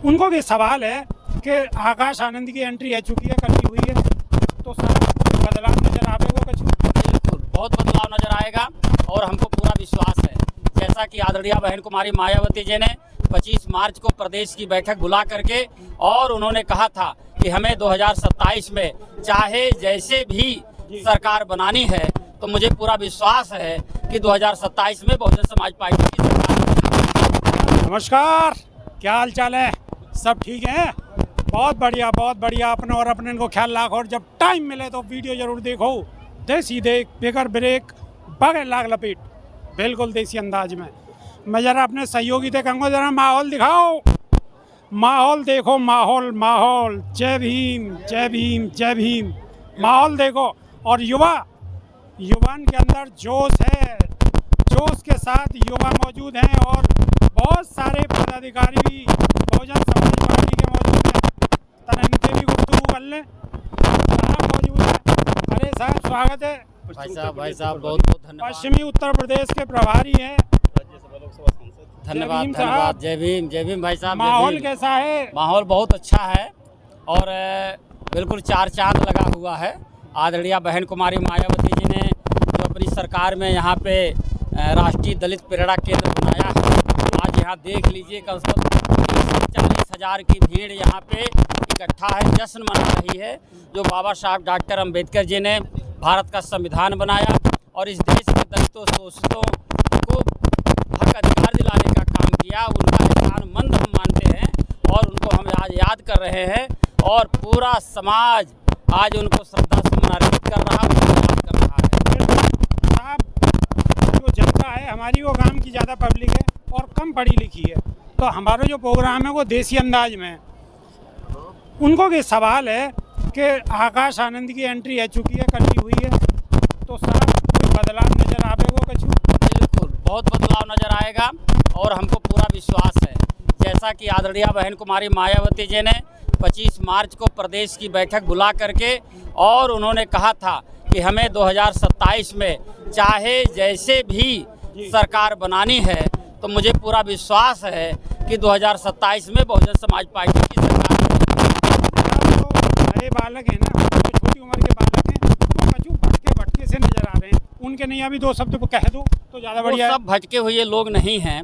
उनको भी सवाल है कि आकाश आनंद की एंट्री आ चुकी है, कल की हुई है, तो सर बदलाव नजर आवेगा कुछ? बिल्कुल बहुत बदलाव नजर आएगा और हमको पूरा विश्वास है। जैसा कि आदरणीय बहन कुमारी मायावती जी ने 25 मार्च को प्रदेश की बैठक बुला करके और उन्होंने कहा था कि हमें 2027 में चाहे जैसे भी सरकार बनानी है, तो मुझे पूरा विश्वास है कि 2027 में बहुजन समाज पार्टी की सरकार। नमस्कार, क्या हाल चाल है? सब ठीक है? बहुत बढ़िया। अपने और अपने को ख्याल रखो और जब टाइम मिले तो वीडियो जरूर देखो। देसी देख बेगर ब्रेक बगैर लाग लपेट, बिल्कुल देसी अंदाज में। मैं जरा अपने सहयोगी से कहूँगा जरा माहौल दिखाओ, माहौल देखो, माहौल। जय भीम। माहौल देखो और युवान के अंदर जोश है, जोश के साथ युवा मौजूद हैं और बहुत सारे पदाधिकारी भी बहुजन समाज पार्टी के मौजूद हैं। तना इनके भी गुफ्तगू कर लें, साहब मौजूद हैं। अरे साहब स्वागत है। भाई साहब बहुत धन्यवाद। पश्चिमी उत्तर प्रदेश के प्रभारी हैं। धन्यवाद। जय भीम भाई साहब। माहौल कैसा है? माहौल बहुत अच्छा है और बिल्कुल चार चांद लगा हुआ है। आदरणीय बहन कुमारी मायावती जी ने जो अपनी सरकार में यहाँ पे राष्ट्रीय दलित प्रेरणा केंद्र बनाया है, आज यहाँ देख लीजिए कम से कम 40,000 की भीड़ यहाँ पे इकट्ठा है, जश्न मना रही है। जो बाबा साहब डॉक्टर अम्बेडकर जी ने भारत का संविधान बनाया और इस देश के दलितों शोषितों को हक अधिकार दिलाने का काम किया, उनका एहसानमंद हम मानते हैं और उनको हम आज याद कर रहे हैं और पूरा समाज आज उनको श्रद्धा सुमन अर्पित कर रहा है। साहब जो जनता है हमारी वो गांव की ज़्यादा पब्लिक है और कम पढ़ी लिखी है, तो हमारा जो प्रोग्राम है वो देसी अंदाज में है। उनको भी सवाल है कि आकाश आनंद की एंट्री आ चुकी है, कल की हुई है, तो साहब कोई बदलाव नजर आवेगा कुछ? बिल्कुल बहुत बदलाव नजर आएगा और हमको पूरा विश्वास है। जैसा कि आदरणीय बहन कुमारी मायावती जी ने 25 मार्च को प्रदेश की बैठक बुला करके और उन्होंने कहा था कि हमें 2027 में चाहे जैसे भी सरकार बनानी है, तो मुझे पूरा विश्वास है कि 2027 में बहुजन समाज पार्टी की सरकार नए बालक हैं ना, जो छोटी उम्र के बालक हैं, वो कचू भटके से नजर आ रहे हैं। उनके नहीं अभी दो शब्द को कह दो तो ज़्यादा बढ़िया। सब भटके हुए लोग नहीं हैं,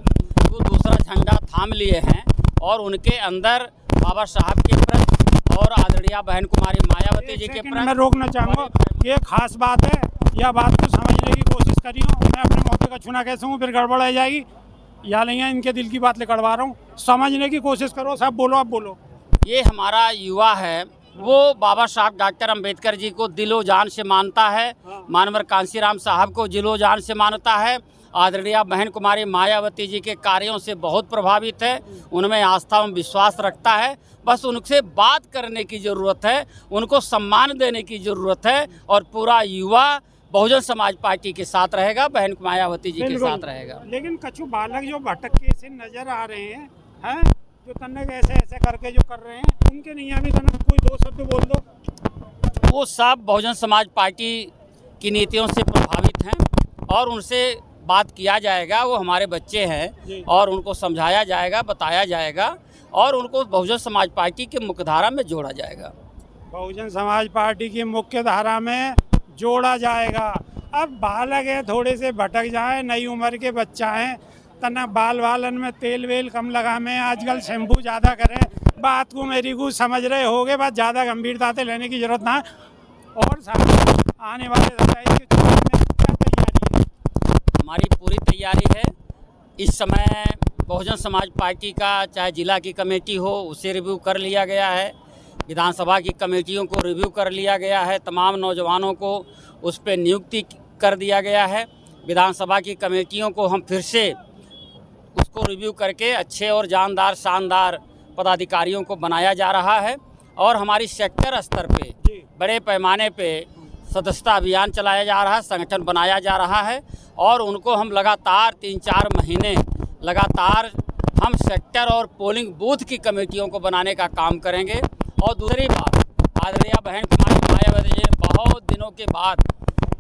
वो दूसरा झंडा थाम लिए हैं और उनके अंदर बाबा साहब के प्रति और आदरणीय बहन कुमारी मायावती जी के प्रति मैं रोकना चाहूँगा। ये खास बात है, यह बात को समझने की कोशिश करी हूँ। मैं अपने मौके का छूना कैसे हूँ, फिर गड़बड़ आ जाएगी या नहीं है। इनके दिल की बात लिखड़वा रहा हूँ, समझने की कोशिश करो। साहब बोलो, आप बोलो। ये हमारा युवा है, वो बाबा साहब डॉक्टर अम्बेडकर जी को दिलो जान से मानता है, मानवर कांसीराम साहब को दिलो जान से मानता है, आदरणीय बहन कुमारी मायावती जी के कार्यों से बहुत प्रभावित है, उनमें आस्था और विश्वास रखता है। बस उनसे बात करने की ज़रूरत है, उनको सम्मान देने की ज़रूरत है और पूरा युवा बहुजन समाज पार्टी के साथ रहेगा, बहन मायावती जी के साथ रहेगा। लेकिन कछु बालक जो भटके से नजर आ रहे हैं जो तन्नक ऐसे करके जो कर रहे हैं, उनके नहीं अभी तनक कोई दो शब्द बोल दो। वो सब बहुजन समाज पार्टी की नीतियों से प्रभावित हैं और उनसे बात किया जाएगा। वो हमारे बच्चे हैं और उनको समझाया जाएगा, बताया जाएगा और उनको बहुजन समाज पार्टी के मुख्यधारा में जोड़ा जाएगा। बहुजन समाज पार्टी की मुख्य धारा में जोड़ा जाएगा। अब बालक है, थोड़े से भटक जाए, नई उम्र के बच्चा है, तना बालन में तेल वेल कम लगा में, आजकल शैम्पू ज़्यादा करें। बात को मेरी को समझ रहे होगे, बात ज़्यादा गंभीरता से लेने की जरूरत ना है। और साथ आने वाले के चुनाव में क्या तैयारी है? हमारी पूरी तैयारी है। इस समय बहुजन समाज पार्टी का चाहे जिला की कमेटी हो, उसे रिव्यू कर लिया गया है, विधानसभा की कमेटियों को रिव्यू कर लिया गया है, तमाम नौजवानों को उस पर नियुक्ति कर दिया गया है। विधानसभा की कमेटियों को हम फिर से उसको रिव्यू करके अच्छे और जानदार शानदार पदाधिकारियों को बनाया जा रहा है और हमारी सेक्टर स्तर पे बड़े पैमाने पे सदस्यता अभियान चलाया जा रहा है, संगठन बनाया जा रहा है और उनको हम लगातार 3-4 महीने लगातार हम सेक्टर और पोलिंग बूथ की कमेटियों को बनाने का काम करेंगे। और दूसरी बात, आदरणीय बहन कुमारी मायावती जी ने बहुत दिनों के बाद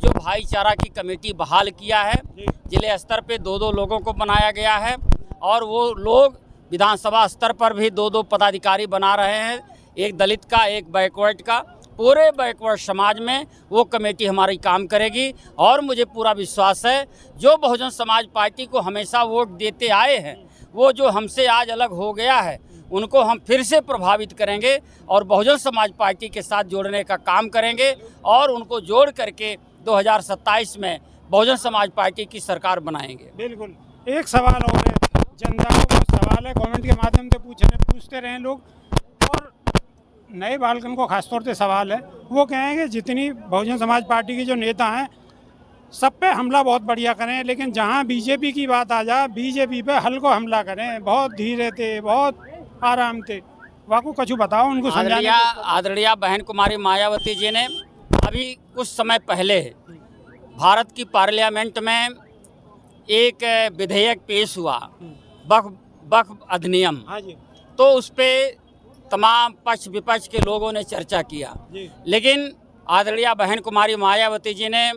जो भाईचारा की कमेटी बहाल किया है, जिले स्तर पे 2-2 लोगों को बनाया गया है और वो लोग विधानसभा स्तर पर भी 2-2 पदाधिकारी बना रहे हैं, एक दलित का, एक बैकवर्ड का। पूरे बैकवर्ड समाज में वो कमेटी हमारी काम करेगी और मुझे पूरा विश्वास है जो बहुजन समाज पार्टी को हमेशा वोट देते आए हैं, वो जो हमसे आज अलग हो गया है उनको हम फिर से प्रभावित करेंगे और बहुजन समाज पार्टी के साथ जोड़ने का काम करेंगे और उनको जोड़ करके 2027 में बहुजन समाज पार्टी की सरकार बनाएंगे। बिल्कुल। एक सवाल और है, जनता को बहुत सवाल है, कमेंट के माध्यम से पूछते रहे लोग, और नए बालकन को खासतौर से सवाल है। वो कहेंगे जितनी बहुजन समाज पार्टी के जो नेता हैं सब पे हमला बहुत बढ़िया करें, लेकिन जहाँ बीजेपी की बात आ जाए बीजेपी पे हल्को हमला करें, बहुत धीरे थे, बहुत आराम थे। वाकू कछु बताओ उनको समझाने। आदरणीय बहन कुमारी मायावती जी ने अभी कुछ समय पहले भारत की पार्लियामेंट में एक विधेयक पेश हुआ, वक्फ अधिनियम। हाँ जी। तो उस पर तमाम पक्ष विपक्ष के लोगों ने चर्चा किया, लेकिन आदरणीय बहन कुमारी मायावती जी ने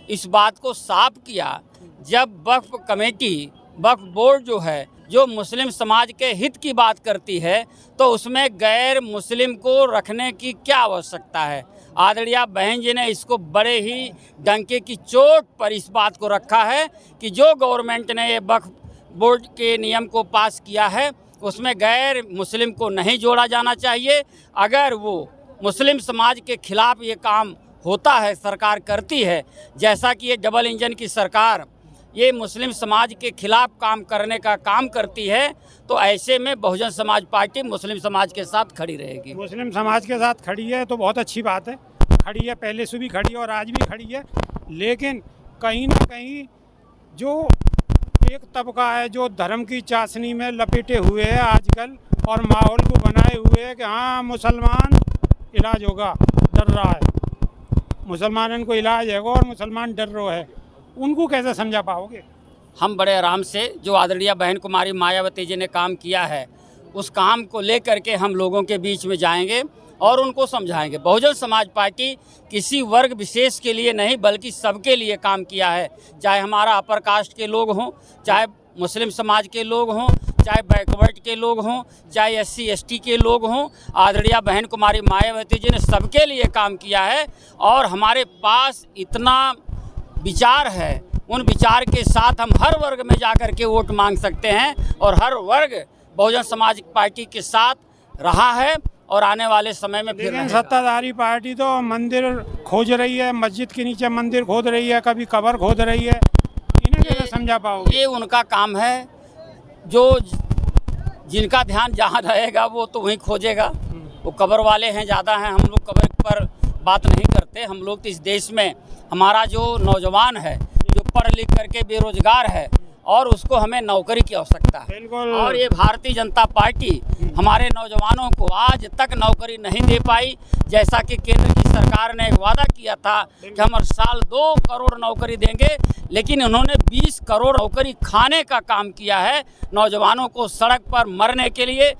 इस बात को साफ किया, जब वक्फ कमेटी, वक्फ बोर्ड जो है, जो मुस्लिम समाज के हित की बात करती है, तो उसमें गैर मुस्लिम को रखने की क्या आवश्यकता है। आदरणीय बहन जी ने इसको बड़े ही डंके की चोट पर इस बात को रखा है कि जो गवर्नमेंट ने ये वक्फ बोर्ड के नियम को पास किया है उसमें गैर मुस्लिम को नहीं जोड़ा जाना चाहिए। अगर वो मुस्लिम समाज के खिलाफ ये काम होता है, सरकार करती है, जैसा कि ये डबल इंजन की सरकार ये मुस्लिम समाज के खिलाफ काम करने का काम करती है, तो ऐसे में बहुजन समाज पार्टी मुस्लिम समाज के साथ खड़ी रहेगी। मुस्लिम समाज के साथ खड़ी है तो बहुत अच्छी बात है, खड़ी है, पहले से भी खड़ी है और आज भी खड़ी है। लेकिन कहीं ना कहीं जो एक तबका है जो धर्म की चाशनी में लपेटे हुए है आजकल और माहौल को बनाए हुए है कि हाँ मुसलमान इलाज होगा, डर रहा है, मुसलमानों को इलाज है और मुसलमान डर रहा है, उनको कैसे समझा पाओगे? हम बड़े आराम से जो आदरणीय बहन कुमारी मायावती जी ने काम किया है उस काम को लेकर के हम लोगों के बीच में जाएंगे और उनको समझाएंगे। बहुजन समाज पार्टी किसी वर्ग विशेष के लिए नहीं बल्कि सबके लिए काम किया है, चाहे हमारा अपर कास्ट के लोग हों, चाहे मुस्लिम समाज के लोग हों, चाहे बैकवर्ड के लोग हों, चाहे SC ST के लोग हों। आदरणीय बहन कुमारी मायावती जी ने सबके लिए काम किया है और हमारे पास इतना विचार है, उन विचार के साथ हम हर वर्ग में जाकर के वोट मांग सकते हैं और हर वर्ग बहुजन समाज पार्टी के साथ रहा है और आने वाले समय में फिर। लेकिन सत्ताधारी पार्टी तो मंदिर खोज रही है, मस्जिद के नीचे मंदिर खोद रही है, कभी कब्र खोद रही है, इन्हें कैसे समझा पाओगे? ये उनका काम है, जो जिनका ध्यान जहाँ रहेगा वो तो वहीं खोजेगा। वो कब्र वाले हैं ज़्यादा हैं, हम लोग कब्र पर बात नहीं करते। हम लोग तो इस देश में हमारा जो नौजवान है जो पढ़ लिख करके बेरोजगार है और उसको हमें नौकरी की आवश्यकता है, और ये भारतीय जनता पार्टी हमारे नौजवानों को आज तक नौकरी नहीं दे पाई। जैसा कि केंद्र की सरकार ने एक वादा किया था कि हम हर साल 2 करोड़ नौकरी देंगे, लेकिन उन्होंने 20 करोड़ नौकरी खाने का काम किया है। नौजवानों को सड़क पर मरने के लिए,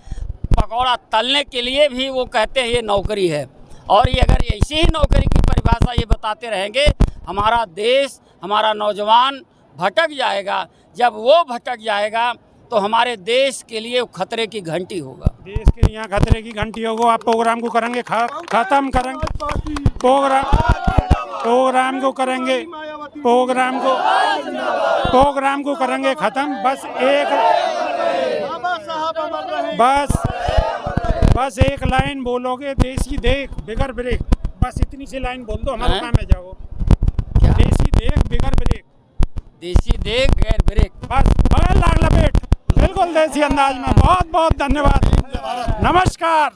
पकौड़ा तलने के लिए भी वो कहते हैं ये नौकरी है। और ये अगर ऐसी ही नौकरी की परिभाषा ये बताते रहेंगे, हमारा देश, हमारा नौजवान भटक जाएगा। जब वो भटक जाएगा तो हमारे देश के लिए खतरे की घंटी होगा। देश के यहाँ खतरे की घंटी होगा। आप प्रोग्राम को करेंगे खत्म करेंगे, प्रोग्राम को करेंगे, प्रोग्राम को करेंगे खत्म। बस एक लाइन बोलोगे, देसी देख बिगर ब्रेक, बस इतनी सी लाइन बोल दो, हमारा काम है जाओ। देसी देख बिगर ब्रेक, देसी देख गैर ब्रेक, बस बगल लाग लपेट, बिल्कुल देसी अंदाज में। बहुत बहुत धन्यवाद, नमस्कार।